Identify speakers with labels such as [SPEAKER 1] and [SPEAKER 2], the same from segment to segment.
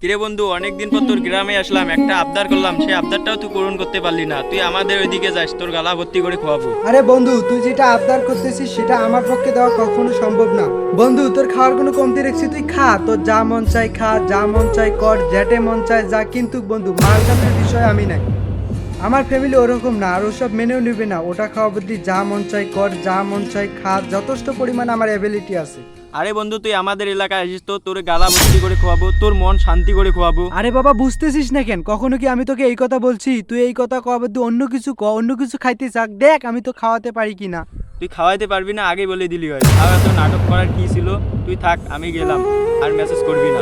[SPEAKER 1] কিরে বন্ধু, অনেকদিন পর তোর গ্রামে আসলাম, একটা আবদার করলাম, সেই আবদারটাও তুই পূরণ করতে পারলি না। তুই আমাদের ওইদিকে যাস, তোর গালা ভর্তি করে খোয়াবো।
[SPEAKER 2] আরে বন্ধু, তুই যেটা আবদার করতেছিস সেটা আমার পক্ষে দেওয়া কখনো সম্ভব না। বন্ধু, তোর খাওয়ার কোনো কমতি রাখছি? তুই খা, তোর যা মন চাই খা, যা মন চাই কর, যেটে মন চাই যা। কিন্তু বন্ধু, মালটাতের বিষয়ে আমি নাই। আমার ফ্যামিলি ওরকম না, আর ওসব মেনেও নিবে না। ওটা খাওয়া বলতে যা মন চাই কর, যা মন চাই খা, যথেষ্ট পরিমাণ আমার অ্যাবিলিটি আছে।
[SPEAKER 1] আরে বন্ধু, তুই আমাদের এলাকায় আসিস তো তোর গালা ভর্তি করে খোয়াবো, তোর মন শান্তি করে খোয়াবো।
[SPEAKER 2] আরে বাবা, বুঝতেছিস না কেন? কখনো কি আমি তোকে এই কথা বলছি? তুই এই কথা কওয়া বাদ দিয়ে অন্য কিছু ক, অন্য কিছু খাইতে চাক, দেখ আমি তো খাওয়াতে পারি কিনা।
[SPEAKER 1] তুই খাওয়াইতে পারবি না আগে বলে দিলি হয়। আর এত নাটক করার কি ছিল? তুই থাক, আমি গেলাম, আর মেসেজ করবি না।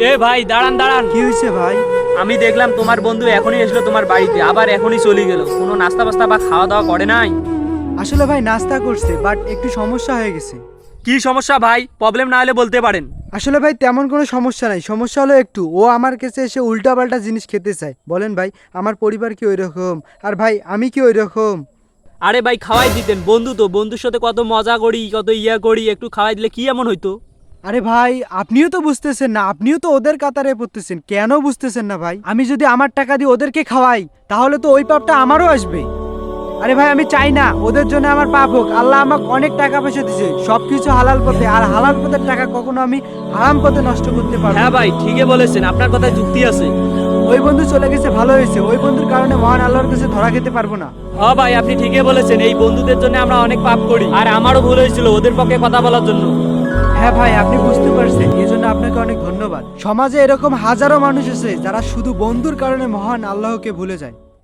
[SPEAKER 3] এ ভাই, দাঁড়ান দাঁড়ান।
[SPEAKER 2] কি হয়েছে ভাই?
[SPEAKER 3] আমি দেখলাম তোমার বন্ধু এখনই এসলো তোমার বাড়িতে, আবার এখনই চলে গেল। কোনো নাস্তা বাস্তা বা খাওয়া দাওয়া করে নাই?
[SPEAKER 2] আসলে ভাই নাস্তা করছে, বাট একটু সমস্যা হয়ে গেছে।
[SPEAKER 3] কি সমস্যা ভাই? প্রবলেম না হলে বলতে পারেন।
[SPEAKER 2] আসলে ভাই তেমন কোনো সমস্যা নাই, সমস্যা হলো একটু ও আমার কাছে এসে উল্টাপাল্টা জিনিস খেতে চায়। বলেন ভাই, আমার পরিবার কি ওই রকম? আর ভাই আমি কি ওই রকম?
[SPEAKER 3] আরে ভাই, খাওয়াই দিতেন, বন্ধু তো, বন্ধুর সাথে কত মজা করি, কত ইয়া করি, একটু খাওয়াই দিলে কি এমন হইতো?
[SPEAKER 2] আরে ভাই, আপনিও তো বুঝতেছেন না, আপনিও তো ওদের কাতারে পড়তেছেন, কেন বুঝতেছেন না ভাই? আমি যদি আমার টাকা দিয়ে ওদেরকে খাওয়াই, তাহলে তো ওই পাপটা আমারও আসবে। আরে ভাই, আমি চাই না ওদের জন্য আমার পাপ হোক। আল্লাহ আমাকে অনেক টাকা পয়সা দিয়েছে, সবকিছু হালাল পথে, আর হালাল পথের টাকা কখনো আমি হারাম পথে নষ্ট করতে পারবো না।
[SPEAKER 3] হ্যাঁ ভাই, ঠিকই বলেছেন, আপনার কথায় যুক্তি আছে।
[SPEAKER 2] ওই বন্ধু চলে গেছে, ভালো হয়েছে। ওই বন্ধুর কারণে মহান আল্লাহর কাছে ধরা খেতে পারবো না।
[SPEAKER 3] হ্যাঁ ভাই, আপনি ঠিকই বলেছেন, এই বন্ধুদের জন্য আমরা অনেক পাপ করি, আর আমারও ভুল হয়েছিল ওদের পক্ষে কথা বলার জন্য।
[SPEAKER 2] হ্যাঁ ভাই, আপনি বুঝতে পারছেন, এই জন্য আপনাকে অনেক ধন্যবাদ। সমাজে এরকম হাজারো মানুষ আছে যারা শুধু বন্ধুর কারণে মহান আল্লাহকে ভুলে যায়।